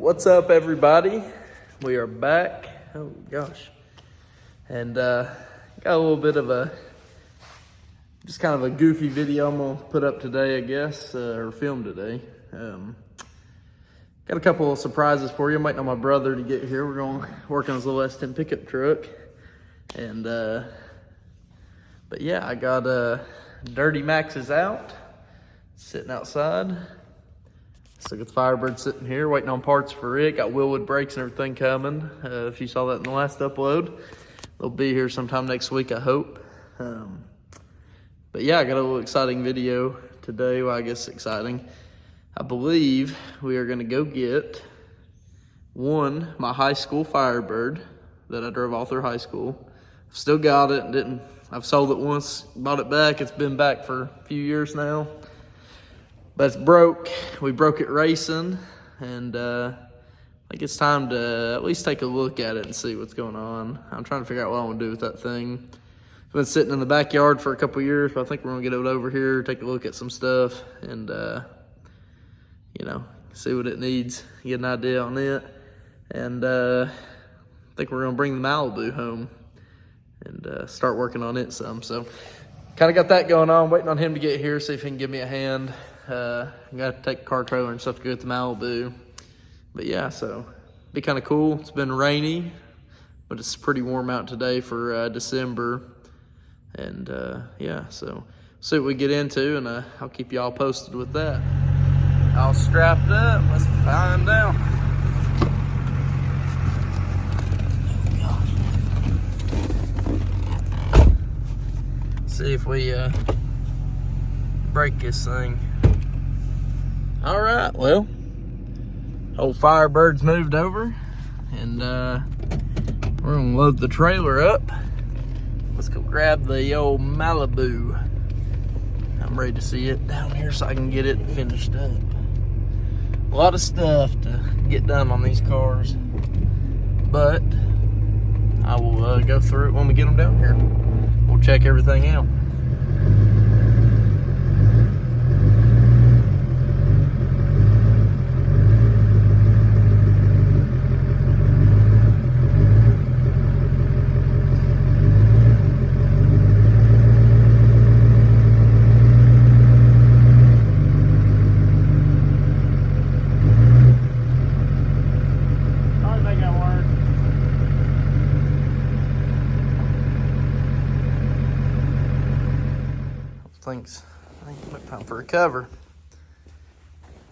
What's up, everybody? We are back. Oh gosh. And got a little bit of just kind of a goofy video I'm gonna put up today, I guess, or film today. Got a couple of surprises for you. I'm waiting on my brother to get here. We're gonna work on his little S10 pickup truck. And but yeah, I got Dirty Max is out, sitting outside. So got the Firebird sitting here, waiting on parts for it. Got Willwood brakes and everything coming. If you saw that in the last upload, they'll be here sometime next week, I hope. But yeah, I got a little exciting video today. Well, I guess exciting. I believe we are gonna go get my high school Firebird that I drove all through high school. I've still got it. I've sold it once, bought it back. It's been back for a few years now. But it's broke. We broke it racing, and I think it's time to at least take a look at it and see what's going on. I'm trying to figure out what I want to do with that thing. It's been sitting in the backyard for a couple of years, but I think we're gonna get it over here, take a look at some stuff, and see what it needs, get an idea on it. And I think we're gonna bring the Malibu home and start working on it some. So kind of got that going on, waiting on him to get here, see if he can give me a hand. I got to take the car trailer and stuff to go get the Malibu. But yeah, so be kind of cool. It's been rainy, but it's pretty warm out today for December. And yeah, so see what we get into, and I'll keep y'all posted with that. All strapped up, let's find out. See if we break this thing. All right, well, old Firebird's moved over, and we're gonna load the trailer up. Let's go grab the old Malibu. I'm ready to see it down here so I can get it finished up. A lot of stuff to get done on these cars, but I will go through it when we get them down here. We'll check everything out. I think it's time for a cover.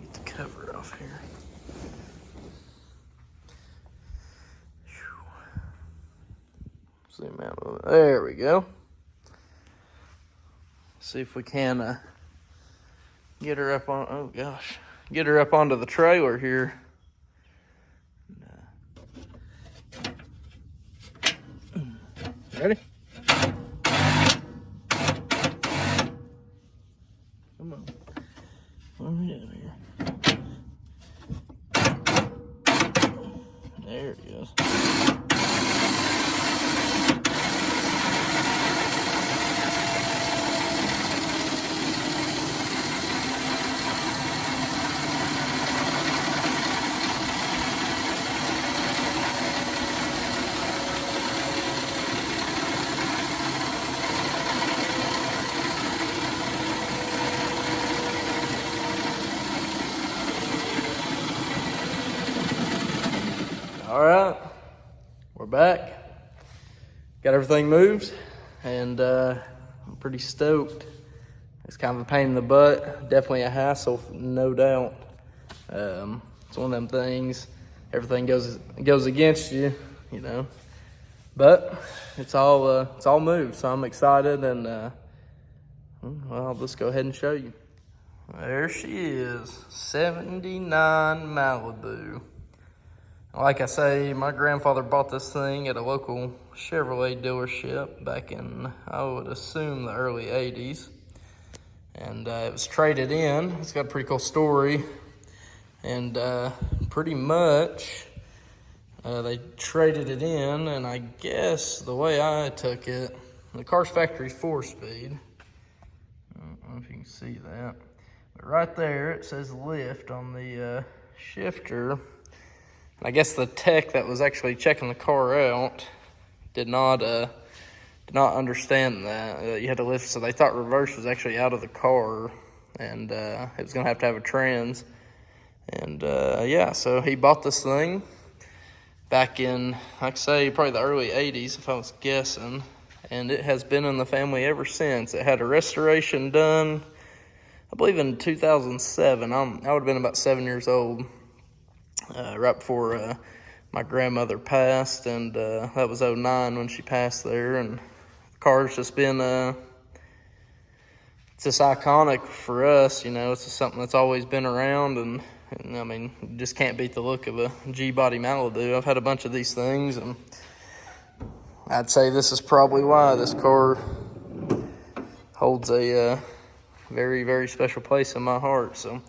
Get the cover off here. Zoom out a little. There we go. See if we can get her up on. Oh gosh, get her up onto the trailer here. Ready? Come on. What are we doing here? There it goes. All right, we're back. Got everything moved, and I'm pretty stoked. It's kind of a pain in the butt, definitely a hassle, no doubt. It's one of them things, everything goes against you, you know. But it's all moved, so I'm excited, and well, I'll just go ahead and show you. There she is, 79 Malibu. Like I say, my grandfather bought this thing at a local Chevrolet dealership back in, I would assume, the early 80s. And it was traded in. It's got a pretty cool story. And pretty much, they traded it in, and I guess the way I took it, the car's factory 4-speed. I don't know if you can see that. But right there, it says lift on the shifter. And I guess the tech that was actually checking the car out did not understand that you had to lift. So they thought reverse was actually out of the car, and it was gonna have to have a trans. And yeah, so he bought this thing back in, like I say, probably the early 80s, if I was guessing. And it has been in the family ever since. It had a restoration done, I believe in 2007. I would have been about 7 years old, right before my grandmother passed, and that was '09 when she passed there. And the car's just been, it's just iconic for us, you know. It's just something that's always been around, and I mean, you just can't beat the look of a G-body Malibu. I've had a bunch of these things, and I'd say this is probably why this car holds a very, very special place in my heart. So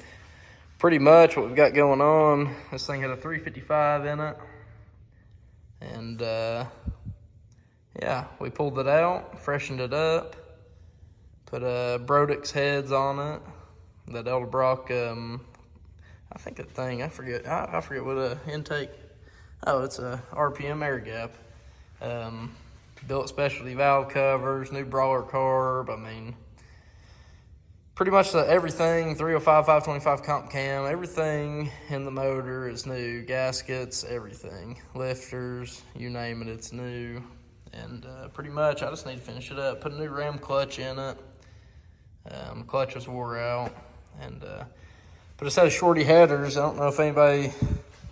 pretty much what we've got going on, this thing had a 355 in it, and yeah, we pulled it out, freshened it up, put Brodix heads on it, that Edelbrock, I think that thing, I forget what intake, oh, it's a RPM air gap. Built specialty valve covers, new brawler carb. I mean, pretty much everything, 305, 525 comp cam, everything in the motor is new. Gaskets, everything. Lifters, you name it, it's new. And pretty much I just need to finish it up. Put a new ram clutch in it. Clutch was wore out. And put a set of shorty headers. I don't know if anybody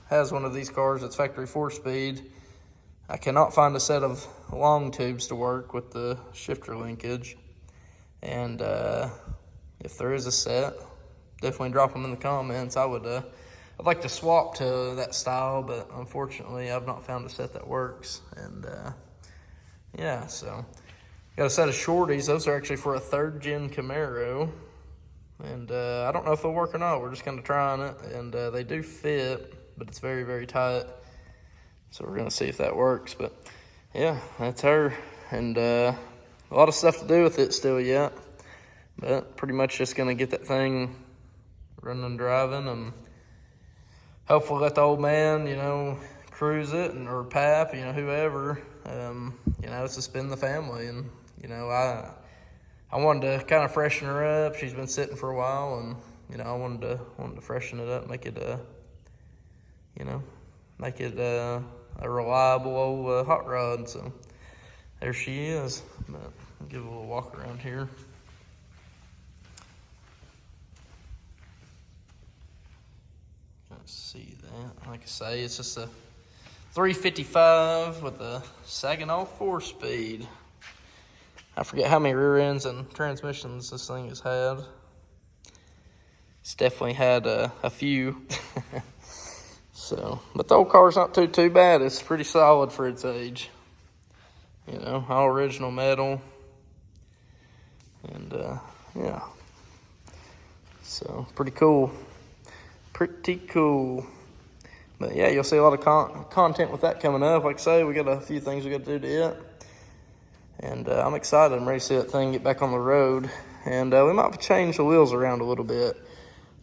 has one of these cars that's factory 4-speed. I cannot find a set of long tubes to work with the shifter linkage. And if there is a set, definitely drop them in the comments. I'd like to swap to that style, but unfortunately I've not found a set that works. And yeah, so got a set of shorties. Those are actually for a 3rd gen Camaro. And I don't know if they'll work or not. We're just kind of trying it. And they do fit, but it's very, very tight. So we're going to see if that works. But yeah, that's her. And a lot of stuff to do with it still yet. But pretty much just going to get that thing running and driving. And hopefully let the old man, you know, cruise it. Or Pap, you know, whoever. You know, it's just been the family. And, you know, I wanted to kind of freshen her up. She's been sitting for a while. And, you know, I wanted to freshen it up. Make it, you know, make it a reliable old hot rod. So there she is. But I'll give a little walk around here. Can't see that. Like I say, it's just a 355 with a Saginaw 4-speed. I forget how many rear ends and transmissions this thing has had. It's definitely had a few. So, but the old car's not too bad. It's pretty solid for its age. You know, all original metal. And, yeah. So, pretty cool. Pretty cool. But, yeah, you'll see a lot of content with that coming up. Like I say, we got a few things we got to do to it. And I'm excited. I'm ready to see that thing get back on the road. And we might change the wheels around a little bit.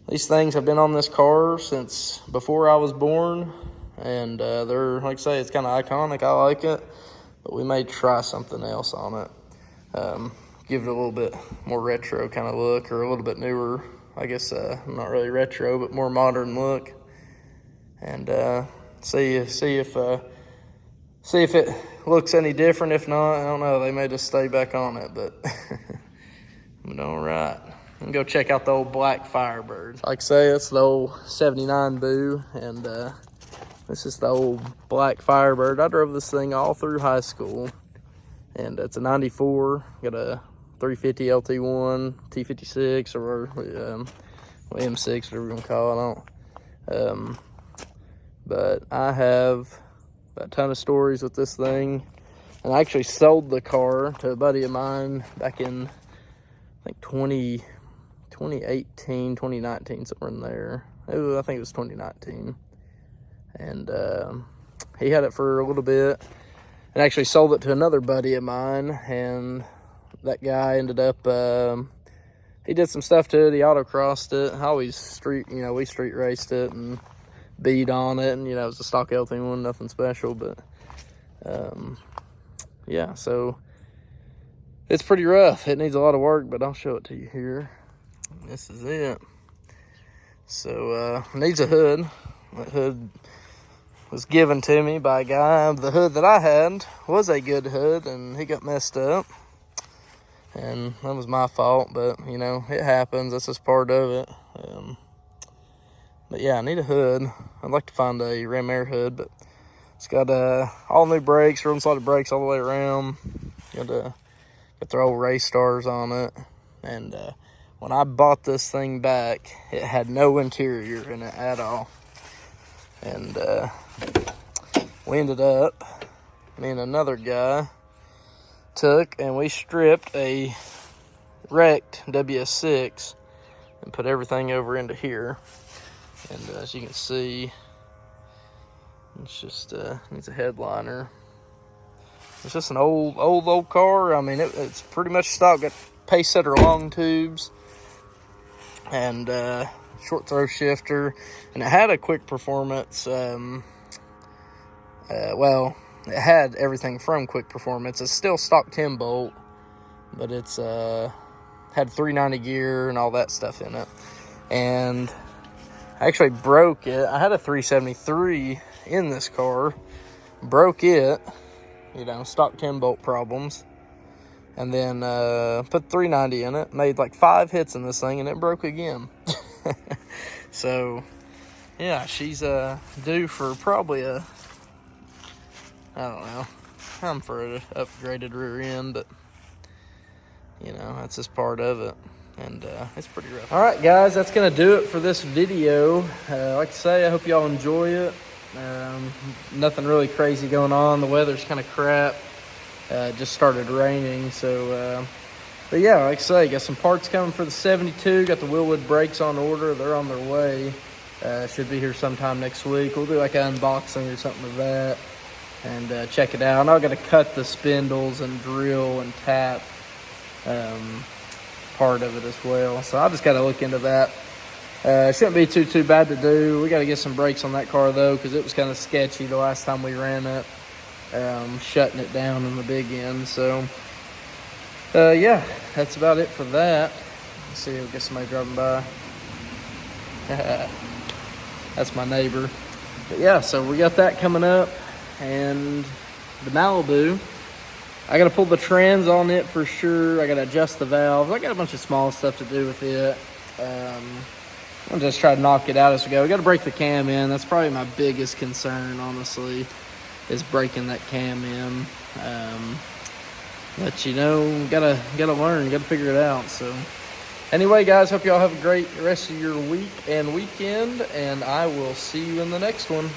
These things have been on this car since before I was born, and they're, like I say, it's kind of iconic. I like it, but we may try something else on it. Give it a little bit more retro kind of look, or a little bit newer, I guess, not really retro, but more modern look. And see if it looks any different. If not, I don't know, they may just stay back on it, but, but all right. And go check out the old black Firebird. Like I say, it's the old 79 Boo, and this is the old black Firebird. I drove this thing all through high school, and it's a 94. Got a 350 LT1, T56, or M6, whatever you want to call it. But I have a ton of stories with this thing, and I actually sold the car to a buddy of mine back in, I think, 2018, 2019, somewhere in there. I think it was 2019. And he had it for a little bit and actually sold it to another buddy of mine. And that guy ended up, he did some stuff to it. He autocrossed it. I always we street raced it and bead on it, and, you know, it's a stock L-Team one, nothing special, but, yeah, so it's pretty rough. It needs a lot of work, but I'll show it to you here. This is it. So, needs a hood. That hood was given to me by a guy. The hood that I had was a good hood, and he got messed up. And that was my fault, but, you know, it happens. That's just part of it. But, yeah, I need a hood. I'd like to find a Ram Air hood, but it's got all new brakes, room-slotted brakes all the way around. Got their old race stars on it. And when I bought this thing back, it had no interior in it at all. And we ended up, me and another guy took and we stripped a wrecked WS6 and put everything over into here. And as you can see, it's just needs a headliner. It's just an old car. I mean, it's pretty much stock. Got pace setter long tubes and short throw shifter, and it had a quick performance. Well, it had everything from quick performance. It's still stock 10 bolt, but it's had 390 gear and all that stuff in it. And I actually broke it. I had a 373 in this car, broke it, you know, stock 10 bolt problems, and then put 390 in it, made like 5 hits in this thing, and it broke again. So yeah, she's due for probably a, I don't know, time for an upgraded rear end, but you know, that's just part of it. And it's pretty rough. All right, guys, that's gonna do it for this video. Like I say, I hope y'all enjoy it. Nothing really crazy going on. The weather's kind of crap. It just started raining, so but yeah, like I say, got some parts coming for the 72. Got the Wilwood brakes on order. They're on their way. Should be here sometime next week. We'll do like an unboxing or something of that and check it out. And I've got to cut the spindles and drill and tap part of it as well. So I just got to look into that. It shouldn't be too bad to do. We got to get some brakes on that car though, because it was kind of sketchy the last time we ran it, shutting it down in the big end. So yeah, that's about it for that. Let's see, we'll get somebody driving by. That's my neighbor. But yeah, so we got that coming up. And the Malibu, I got to pull the trans on it for sure. I got to adjust the valves. I got a bunch of small stuff to do with it. I'll just try to knock it out as we go. We got to break the cam in. That's probably my biggest concern, honestly, is breaking that cam in. But you know, gotta learn, gotta figure it out. So anyway, guys, hope y'all have a great rest of your week and weekend, and I will see you in the next one.